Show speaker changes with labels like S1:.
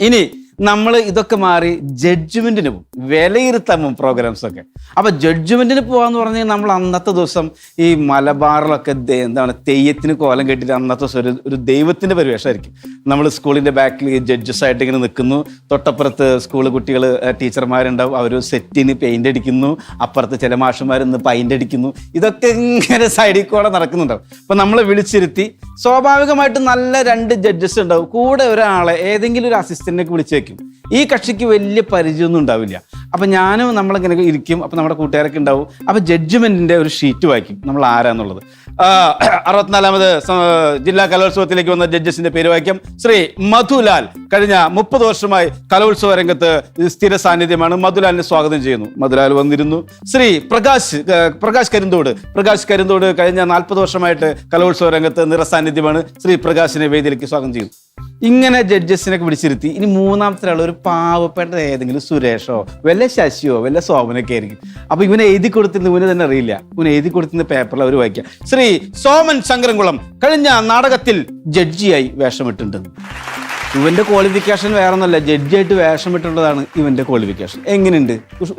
S1: ഇനി നമ്മൾ ഇതൊക്കെ മാറി ജഡ്ജ്മെന്റിന് പോകും, വിലയിരുത്താൻ പോകും പ്രോഗ്രാംസ് ഒക്കെ. അപ്പൊ ജഡ്ജ്മെന്റിന് പോകാന്ന് പറഞ്ഞാൽ നമ്മൾ അന്നത്തെ ദിവസം ഈ മലബാറിലൊക്കെ എന്താണ് തെയ്യത്തിന് കോലം കെട്ടിട്ട് അന്നത്തെ ദിവസം ഒരു ദൈവത്തിന്റെ പരിവേഷമായിരിക്കും. നമ്മൾ സ്കൂളിന്റെ ബാക്കിൽ ജഡ്ജസ് ആയിട്ട് ഇങ്ങനെ നിൽക്കുന്നു, തൊട്ടപ്പുറത്ത് സ്കൂൾ കുട്ടികൾ ടീച്ചർമാരുണ്ടാവും, അവർ സെറ്റിന് പെയിന്റ് അടിക്കുന്നു, അപ്പുറത്ത് ചില മാഷന്മാരിന്ന് പെയിന്റ് അടിക്കുന്നു. ഇതൊക്കെ ഇങ്ങനെ സൈഡിൽ കൂടെ നടക്കുന്നുണ്ടാവും. അപ്പൊ നമ്മളെ വിളിച്ചിരുത്തി സ്വാഭാവികമായിട്ടും നല്ല 2 ജഡ്ജസ് ഉണ്ടാവും, കൂടെ ഒരാളെ ഏതെങ്കിലും ഒരു അസിസ്റ്റന്റിനെ വിളിച്ച് വെക്കും. ഈ കക്ഷിക്ക് വലിയ പരിചയമൊന്നും ഉണ്ടാവില്ല. അപ്പൊ ഞാനും നമ്മളിങ്ങനെ ഇരിക്കും. അപ്പൊ നമ്മുടെ കൂട്ടുകാരൊക്കെ ഉണ്ടാവും. അപ്പൊ ജഡ്ജ്മെന്റിന്റെ ഒരു ഷീറ്റ് വായിക്കും, നമ്മൾ ആരാന്നുള്ളത്. 64ാമത് ജില്ലാ കലോത്സവത്തിലേക്ക് വന്ന ജഡ്ജസിന്റെ പേര് വായിക്കാം. ശ്രീ മധുലാൽ. കഴിഞ്ഞ 30 വർഷമായി കലോത്സവ രംഗത്ത് സ്ഥിര സാന്നിധ്യമാണ്. മധുലാലിനെ സ്വാഗതം ചെയ്യുന്നു. മധുലാൽ വന്നിരുന്നു. ശ്രീ പ്രകാശ് കരിന്തോട് കഴിഞ്ഞ 40 വർഷമായിട്ട് കലോത്സവ രംഗത്ത് നിറസാന്നിധ്യമാണ്. ശ്രീ പ്രകാശിനെ വേദിയിലേക്ക് സ്വാഗതം ചെയ്യുന്നു. ഇങ്ങനെ ജഡ്ജസിനൊക്കെ പിടിച്ചിരുത്തി. ഇനി 3ാമത്തെ ആൾ ഒരു പാവപ്പെട്ട ഏതെങ്കിലും സുരേഷോ വല്ല ശശിയോ വല്ല സോമനൊക്കെ ആയിരിക്കും. അപ്പൊ ഇവനെ എഴുതി കൊടുത്തിരുന്ന ഇവന് തന്നെ അറിയില്ല. ഇവന് എഴുതി കൊടുത്തിരുന്ന പേപ്പറിൽ അവർ വായിക്കാം, ശ്രീ സോമൻ ശങ്കരൻകുളം കഴിഞ്ഞ നാടകത്തിൽ ജഡ്ജിയായി വേഷമിട്ടിട്ടുണ്ട്. ഇവന്റെ ക്വാളിഫിക്കേഷൻ വേറെ ഒന്നല്ല, ജഡ്ജിയായിട്ട് വേഷമിട്ടുള്ളതാണ് ഇവന്റെ ക്വാളിഫിക്കേഷൻ. എങ്ങനെയുണ്ട്?